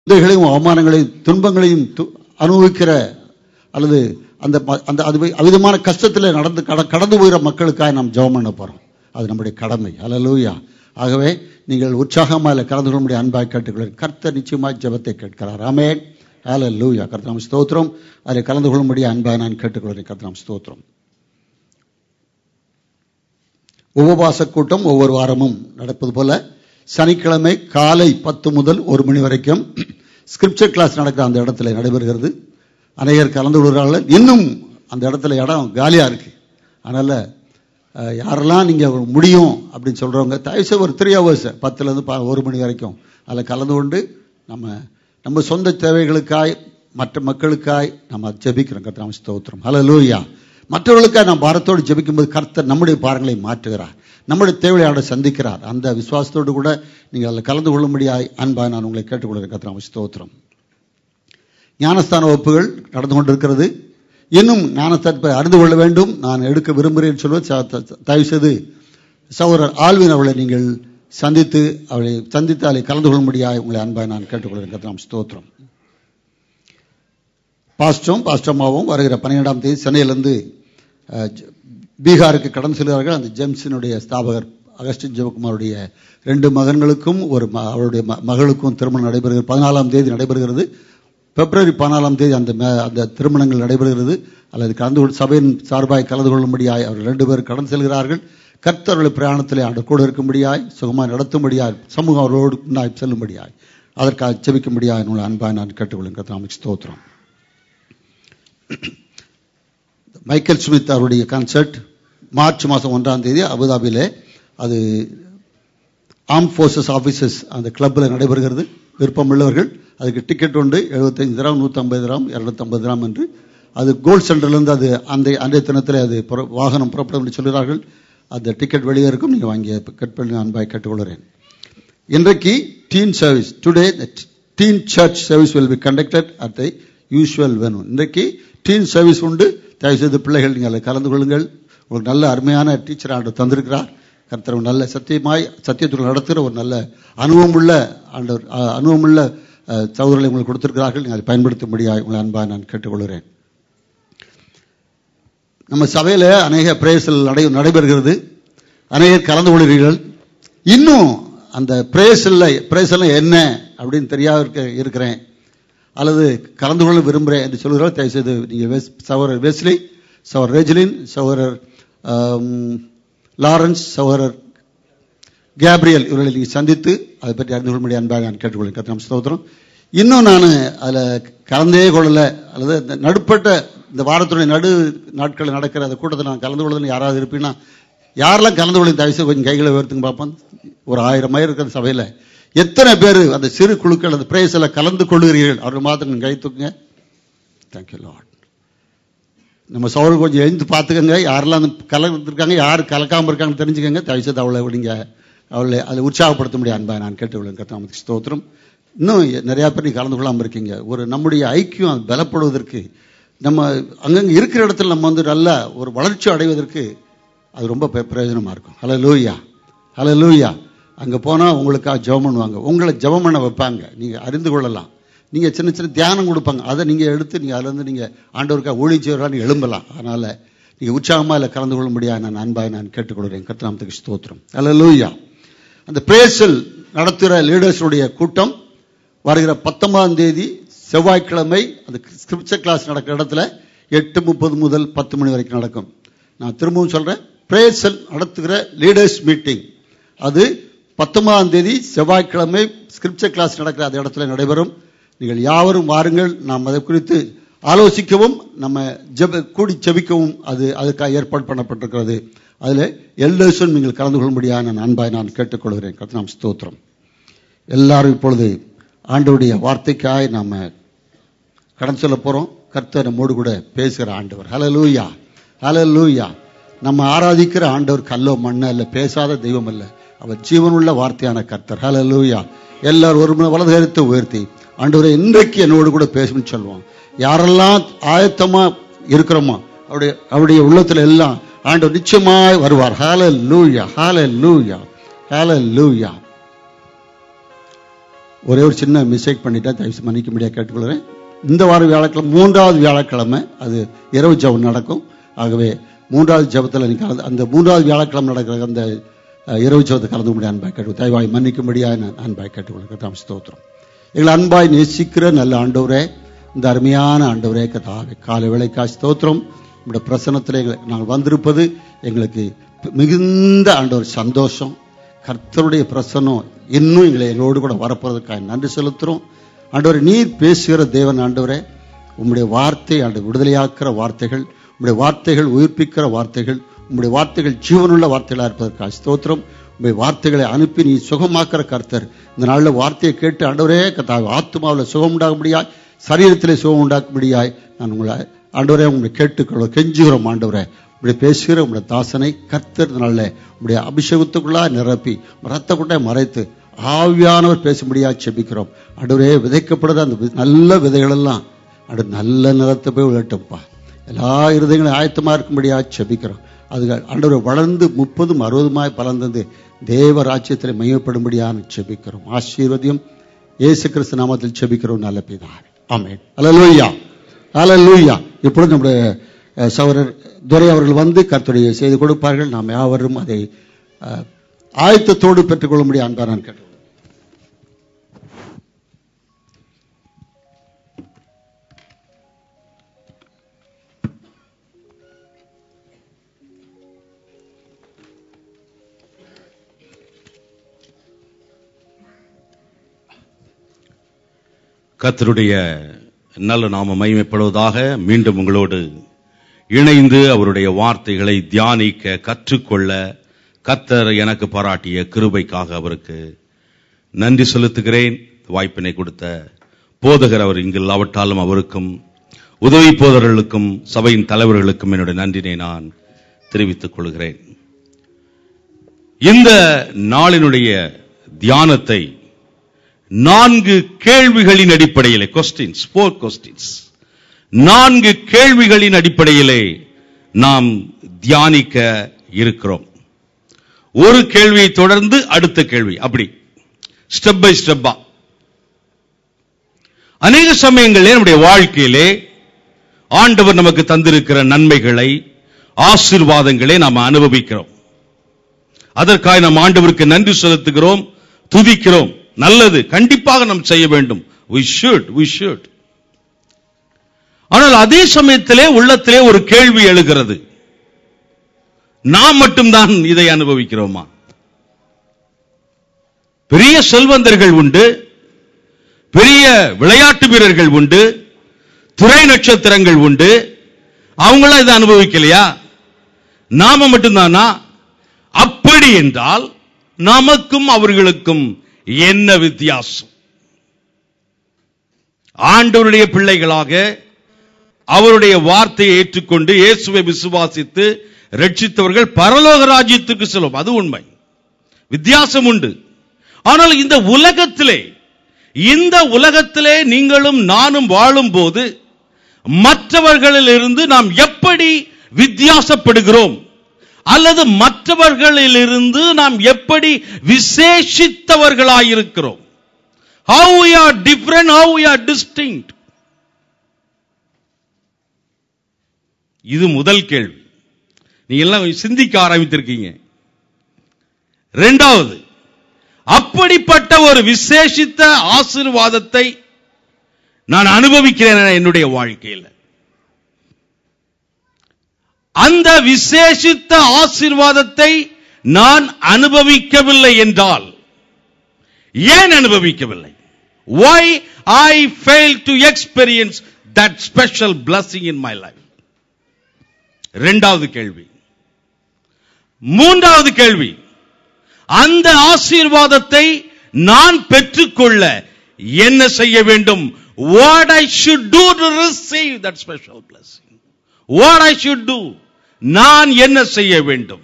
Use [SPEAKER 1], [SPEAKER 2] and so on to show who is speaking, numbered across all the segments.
[SPEAKER 1] நிந்தைகளையும் அவமானங்களையும் துன்பங்களையும் அனுபவிக்கிற அல்லது அந்த அந்த அது அவிதமான கஷ்டத்தில் கடந்து போகிற மக்களுக்காக நாம் ஜெபம் பண்ண போகிறோம். அது நம்முடைய கடமை. ஹல்லேலூயா. ஆகவே நீங்கள் உற்சாகமாக கலந்து கொள்ள முடிய அன்பாய் கேட்டுக்கொள்கிறேன். கர்த்தர் நிச்சயமாக ஜெபத்தை கேட்கிறார். ஆமென். ஹல்லேலூயா. கர்த்தர் ஸ்தோத்திரம். அதில் கலந்து கொள்ள முடிய அன்பாய் நான் கேட்டுக்கொள்கிறேன். கர்த்தர் ஸ்தோத்திரம். உபவாச கூட்டம் ஒவ்வொரு வாரமும் நடப்பது போல சனிக்கிழமை காலை 10 முதல் 1 மணி வரைக்கும் ஸ்கிரிப்சர் கிளாஸ் நடக்கிற அந்த இடத்துல நடைபெறுகிறது. அநேகர் கலந்து கொள்கிறார்கள். இன்னும் அந்த இடத்துல இடம் காலியாக இருக்குது. அதனால் யாரெல்லாம் நீங்கள் முடியும் அப்படின்னு சொல்கிறவங்க தயவுசெய்து ஒரு 3 hours 10லேருந்து 1 மணி வரைக்கும் அதில் கலந்து கொண்டு நம்ம சொந்த தேவைகளுக்காய் மற்ற மக்களுக்காய் நம்ம ஜெபிக்கிறோம். கர்த்தர் ஸ்தோத்திரம். ஹல்லேலூயா. மற்றவர்களுக்காக நாம் பாரத்தோடு ஜெபிக்கும்போது கர்த்தர் நம்முடைய பாரங்களை மாற்றுகிறார், நம்முடைய தேவையோடு சந்திக்கிறார். அந்த விசுவாசத்தோடு கூட நீங்கள் அதில் கலந்து கொள்ளும்படியாய் அன்பாய் நான் உங்களை கேட்டுக்கொள்கிறேன். கர்த்தர் ஸ்தோத்திரம். ஞானஸ்தான வகுப்புகள் நடந்து கொண்டிருக்கிறது. இன்னும் ஞானஸ்தானத்தை அறிந்து கொள்ள வேண்டும் நான் எடுக்க விரும்புகிறேன் சொல்வது தயவுசெய்து சகோதரர் ஆல்வின் அவளை நீங்கள் சந்தித்து அதை கலந்து கொள்ளும்படியாய் உங்களை அன்பாய் நான் கேட்டுக்கொள்கிறேன். கர்த்தர் ஸ்தோத்திரம். பாஸ்டமாவும் வருகிற 12ஆம் தேதி சென்னையிலிருந்து பீகாருக்கு கடந்து செல்கிறார்கள். அந்த ஜேம்ஸினுடைய ஸ்தாபகர் அகஸ்டின் ஜெபகுமாருடைய 2 மகன்களுக்கும் அவருடைய மகளுக்கும் திருமணம் நடைபெறுகிறது. 14ஆம் தேதி நடைபெறுகிறது. பிப்ரவரி 14ஆம் தேதி அந்த திருமணங்கள் நடைபெறுகிறது. அல்லது கலந்து சபையின் சார்பாய் கலந்து கொள்ளும்படியாய் அவர்கள் 2 பேர் கடந்து செல்கிறார்கள். கர்த்தருடைய பிரயாணத்திலே அவர் கூட இருக்கும்படியாய் சுகமாக நடத்தும்படியாய் சமூகம் அவர்களோடு முன்னாய் செல்லும்படியாய் அதற்காக ஜெபிக்கும்படியாய் என்னுடைய அன்பாய் நான் கேட்டுக்கொள்ளும். கர்த்தர் ஸ்தோத்திரம். மைக்கேல் ஸ்மித் அவருடைய கான்சர்ட் மார்ச் மாதம் 1ஆம் தேதி அபுதாபியிலே அது ஆர்ம் ஃபோர்ஸஸ் ஆஃபீஸர்ஸ் அந்த கிளப்பில் நடைபெறுகிறது. விருப்பமுள்ளவர்கள் அதுக்கு டிக்கெட் உண்டு. 75 dirham 150 dirham 250 dirham என்று அது கோல்ட் சென்டர்லேருந்து அது அன்றைய தினத்தில் அது வாகனம் புறப்படும் என்று சொல்கிறார்கள். அந்த டிக்கெட் வெளியே இருக்கும். நீங்கள் வாங்கி கட் பண்ணி அன்பாய் கேட்டுக்கொள்கிறேன். இன்றைக்கு teen service today teen church service will be conducted at the usual venue. இன்றைக்கு டீன் சர்வீஸ் உண்டு. தயவுசெய்து பிள்ளைகள் நீங்கள் அதில் கலந்து கொள்ளுங்கள். உங்களுக்கு நல்ல அருமையான டீச்சர் ஆண்டவர் தந்திருக்கிறார். கர்த்தர் நல்ல சத்தியத்துடன் நடத்துகிற ஒரு நல்ல அனுபவமுள்ள சகோதரர்களை உங்களுக்கு கொடுத்திருக்கிறார்கள். நீங்கள் அதை பயன்படுத்தும்படியாக உங்களை அன்பாக நான் கேட்டுக்கொள்கிறேன். நம்ம சபையில் அநேக பிரேயர்கள் நடைபெறுகிறது. அநேகர் கலந்து கொள்கிறீர்கள். இன்னும் அந்த பிரேயர்ஸ்ல என்ன அப்படின்னு தெரியாத இருக்கிறேன் அல்லது கலந்து கொள்ள விரும்புகிறேன் என்று சொல்கிறார். தயவுசெய்து நீங்கள் சகோதரர் வெஸ்லி, சகோதரர் ரெஜிலின், சகோதரர் லாரன்ஸ், சகோதரர் கேப்ரியல் இவர்களை நீங்கள் சந்தித்து அதை பற்றி அறிந்து கொள்ளும்படி அன்பாக நான் கேட்டுக்கொள்கிறேன். கர்த்தர் ஸ்தோத்திரம். இன்னும் நான் அதில் கலந்தே கொள்ளலை அல்லது நடுப்பட்ட இந்த வாரத்துடைய நாட்களில் நடக்கிற அந்த கூட்டத்தில் நான் கலந்து கொள்ளுதல் யாராவது இருப்பீங்கன்னா யாரெல்லாம் கலந்து கொள்ள தயவுசெய்து கொஞ்சம் கைகளை உயர்த்துங்க பார்ப்போம். ஒரு 1000 பேர் இருக்கிற சபையில் எத்தனை பேர் அந்த சிறு குழுக்கள் அந்த பிரேயர்ஸில் கலந்து கொள்ளுகிறீர்கள் அவர்கள் மாத்திரம் கை தூக்குங்க. Thank you Lord. நம்ம சோழர் கொஞ்சம் எழுந்து பார்த்துக்கங்க. யாரெல்லாம் கலந்துருக்காங்க யார் கலக்காமல் இருக்காங்கன்னு தெரிஞ்சுக்கங்க. தயவுசெய்து அவளை அதை உற்சாகப்படுத்த முடியாது அன்பா நான் கேட்டுக்கொள்ளுங்க. கர்த்தருக்கு ஸ்தோத்திரம். இன்னும் நிறையா பேர் நீங்கள் கலந்து கொள்ளாமல் இருக்கீங்க. ஒரு நம்முடைய ஐக்கியம் பலப்படுவதற்கு நம்ம அங்கங்கே இருக்கிற இடத்துல நம்ம நல்ல ஒரு வளர்ச்சி அடைவதற்கு அது ரொம்ப பிரயோஜனமாக இருக்கும். ஹல்லேலூயா. ஹல்லேலூயா. அங்கே போனால் உங்களுக்காக ஜெபம் பண்ணுவாங்க. உங்களை ஜெபம் பண்ண வைப்பாங்க. நீங்கள் அறிந்து கொள்ளலாம். நீங்கள் சின்ன சின்ன தியானம் கொடுப்பாங்க. அதை நீங்கள் எடுத்து நீங்கள் அதிலேருந்து நீங்கள் ஆண்டவருக்காக ஊழியம் செய்வதாக நீங்கள் எழும்பலாம். அதனால் நீங்கள் உற்சாகமாக இல்லை கலந்து கொள்ளும்படியாக நான் அன்பாக நான் கேட்டுக்கொள்கிறேன். கர்த்தர் நாமத்துக்கு ஸ்தோத்திரம். ஹல்லேலூயா. அந்த பிரேயர்ஸில் நடத்துகிற லீடர்ஸுடைய கூட்டம் வருகிற 19ஆம் தேதி செவ்வாய்க்கிழமை அந்த ஸ்கிரிப்சர் கிளாஸ் நடக்கிற இடத்துல 8:30 முதல் 10 மணி வரைக்கும் நடக்கும். நான் திரும்பவும் சொல்கிறேன். பிரேயர்ஸில் நடத்துகிற லீடர்ஸ் மீட்டிங் அது 19ஆம் தேதி செவ்வாய்க்கிழமை ஸ்கிரிப்சர் கிளாஸ் நடக்கிற அந்த இடத்துல நடைபெறும். நீங்கள் யாவரும் வாருங்கள். நாம் அதை குறித்து ஆலோசிக்கவும் நம்ம கூடி ஜெபிக்கவும் அதுக்காக ஏற்பாடு பண்ணப்பட்டிருக்கிறது. அதில் எல்லோரும் நீங்கள் கலந்து கொள்ளும்படியாக நான் அன்பாய் நான் கேட்டுக்கொள்கிறேன். கர்த்தர் ஸ்தோத்திரம். எல்லாரும் இப்பொழுது ஆண்டவருடைய வார்த்தைக்காய் நாம் கடந்து சொல்ல போகிறோம். கர்த்தர் நம்மோடு கூட பேசுகிற ஆண்டவர். ஹல்லேலூயா. ஹல்லேலூயா. நம்ம ஆராதிக்கிற ஆண்டவர் கல்லோ மண்ணோ அல்ல, பேசாத தெய்வம் அல்ல, அவர் ஜீவனுள்ள வார்த்தையான கர்த்தர். ஹல்லேலூயா. எல்லாரும் ஒரு வலது கருத்தை உயர்த்தி ஆண்டவரை இன்றைக்கு என்னோடு கூட பேசணும்னு சொல்லுவோம். யாரெல்லாம் ஆயத்தமா இருக்கிறோமோ அவருடைய உள்ளத்துல எல்லாம் ஆண்டவர் நிச்சயமாய் வருவார். ஹல்லேலூயா. ஹல்லேலூயா. ஹல்லேலூயா. ஒரே ஒரு சின்ன மிஸ்டேக் பண்ணிட்டேன், தயவுசெய்து மன்னிக்க முடியாது கேட்டுக்கொள்கிறேன். இந்த வாரம் வியாழக்கிழமை 3வது வியாழக்கிழமை அது இரவு ஜெபம் நடக்கும். ஆகவே 3வது ஜெபத்தில் நீங்கள் அந்த 3வது வியாழக்கிழமை நடக்கிற அந்த இரவு ஜெபத்தை கலந்து முடிய அன்பாய் கேட்டு தயவாய் மன்னிக்கும்படியாக நான் அன்பாய் கேட்டுக்கொள்கிறேன். கர்த்தாவே ஸ்தோத்திரம். எங்களை அன்பாய் நேசிக்கிற நல்ல ஆண்டவரே, இந்த அருமையான ஆண்டவரே கர்த்தாவே, காலை வேளைக்காய் ஸ்தோத்திரம். நம்முடைய பிரசன்னத்தில் நாங்கள் வந்திருப்பது எங்களுக்கு மிகுந்த ஆண்டவர் சந்தோஷம். கர்த்தருடைய பிரசன்னம் இன்னும் எங்களோடு கூட வரப்போறதுக்காக நன்றி செலுத்துறோம். ஆண்டவரே, நீர் பேசுகிற தேவன் ஆண்டவரே, உம்முடைய வார்த்தை ஆண்டவர் விடுதலையாக்குற வார்த்தைகள், உம்முடைய வார்த்தைகள் உயிர்ப்பிக்கிற வார்த்தைகள், உம்முடைய வார்த்தைகள் ஜீவனுள்ள வார்த்தைகளாக இருப்பதற்காக ஸ்தோத்திரம். உம்முடைய வார்த்தைகளை அனுப்பி நீ சுகமாக்குற கர்த்தர். இந்த நாளில் வார்த்தையை கேட்டு ஆண்டவரே கர்த்தாவே, ஆத்துமாவில் சுகம் உண்டாகும்படியாய், சரீரத்திலே சுகம் உண்டாக்கும்படியாய் நான் உங்களை ஆண்டவரே உங்களை கேட்டுக்கொள்ள கெஞ்சுகிறோம். ஆண்டவரே, இப்படி பேசுகிற உங்களுடைய தாசனை கர்த்தர் நாளில் உங்களுடைய அபிஷேகத்துக்குள்ளாக நிரப்பி ரத்த கொட்டை மறைத்து ஆவியானவர் பேசும்படியாக செபிக்கிறோம். ஆண்டவரே, விதைக்கப்படுற அந்த நல்ல விதைகளெல்லாம் நல்ல நிலத்தை போய் விழட்டும்ப்பா. எல்லா இருதயங்களும் ஆயத்தமாக இருக்கும்படியாக செபிக்கிறோம். அதுகள் ஆண்டவரை வளர்ந்து 30, 60 பலன் தந்து தேவ ராஜ்யத்தில் மையப்படும்படியாக செபிக்கிறோம். ஆசீர்வதியும் இயேசு கிறிஸ்து நாமத்தில் செபிக்கிறோம் நல்ல பிதாவே. ஆமென். அல்லேலூயா, அல்லேலூயா. இப்பொழுது நம்முடைய சகோதரர் துரை அவர்கள் வந்து கர்த்தருடைய செய்து கொடுப்பார்கள். நாம் யாவரும் அதை ஆயத்தத்தோடு பெற்றுக்கொள்ள முடியும் அன்பா நான் கேட்டேன்.
[SPEAKER 2] கர்த்தருடைய நல்ல நாம மகிமைப்படுவதாக. மீண்டும் உங்களோடு இணைந்து அவருடைய வார்த்தைகளை தியானிக்க கற்றுக்கொள்ள கர்த்தர் எனக்கு பாராட்டிய கிருபைக்காக அவருக்கு நன்றி செலுத்துகிறேன். வாய்ப்பினை கொடுத்த போதகர் அவர் இங்கு இல்லாவிட்டாலும் அவருக்கும் உதவி போதகர்களுக்கும் சபையின் தலைவர்களுக்கும் என்னுடைய நன்றினை நான் தெரிவித்துக் கொள்கிறேன். இந்த நாளினுடைய தியானத்தை 4 கேள்விகளின் அடிப்படையிலே, கொஸ்டின்ஸ், 4 கொஸ்டின்ஸ், 4 கேள்விகளின் அடிப்படையிலே நாம் தியானிக்க இருக்கிறோம். ஒரு கேள்வியை தொடர்ந்து அடுத்த கேள்வி, அப்படி ஸ்டெப் பை ஸ்டெப்பா. அநேக சமயங்களிலே நம்முடைய வாழ்க்கையிலே ஆண்டவர் நமக்கு தந்திருக்கிற நன்மைகளை, ஆசீர்வாதங்களை நாம் அனுபவிக்கிறோம். அதற்காக நாம் ஆண்டவருக்கு நன்றி செலுத்துகிறோம், துதிக்கிறோம். நல்லது, கண்டிப்பாக நாம் செய்ய வேண்டும். we should. ஆனால் அதே சமயத்திலே உள்ளத்திலே ஒரு கேள்வி எழுகிறது, நாம் மட்டும்தான் இதை அனுபவிக்கிறோமா? பெரிய செல்வந்தர்கள் உண்டு, பெரிய விளையாட்டு வீரர்கள் உண்டு, துறை நட்சத்திரங்கள் உண்டு, அவங்களாம் இதை அனுபவிக்கலையா? நாம மட்டும்தானா? அப்படி என்றால் நமக்கும் அவர்களுக்கும் என்ன வித்தியாசம்? ஆண்டவருடைய பிள்ளைகளாக அவருடைய வார்த்தையை ஏற்றுக்கொண்டு இயேசுவை விசுவாசித்து ரட்சித்தவர்கள் பரலோக ராஜ்யத்துக்கு செல்லும், அது உண்மை. வித்தியாசம் உண்டு. ஆனால் இந்த உலகத்திலே நீங்களும் நானும் வாழும் போது மற்றவர்களிலிருந்து நாம் எப்படி வித்தியாசப்படுகிறோம், அல்லது மற்றவர்களிலிருந்து நாம் எப்படி விசேஷித்தவர்களாயிருக்கிறோம்? How we are different, how we are distinct. இது முதல் கேள்வி. நீங்க எல்லாம் சிந்திக்க ஆரம்பித்திருக்கீங்க. இரண்டாவது, அப்படிப்பட்ட ஒரு விசேஷித்த ஆசீர்வாதத்தை நான் அனுபவிக்கிறேன் என்னுடைய வாழ்க்கையில். அந்த விசேஷித்த ஆசீர்வாதத்தை நான் அனுபவிக்கவில்லை என்றால், ஏன் அனுபவிக்கவில்லை? Why I failed to experience that special blessing in my life? இரண்டாவது கேள்வி. மூன்றாவது கேள்வி, அந்த ஆசீர்வாதத்தை நான் பெற்றுக்கொள்ள என்ன செய்ய வேண்டும்? What I should do to receive that special blessing. What I should do. நான் என்ன செய்ய வேண்டும்?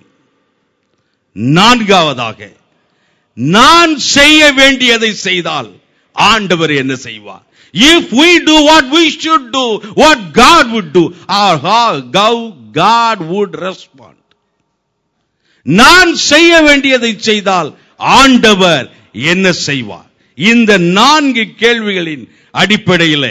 [SPEAKER 2] நான்காவதாக, நான் செய்ய வேண்டியதை செய்தால் ஆண்டவர் என்ன செய்வார்? If we do what we should do, what God would do, or how God would respond. நான் செய்ய வேண்டியதை செய்தால் ஆண்டவர் என்ன செய்வார்? இந்த 4 கேள்விகளின் அடிப்படையில்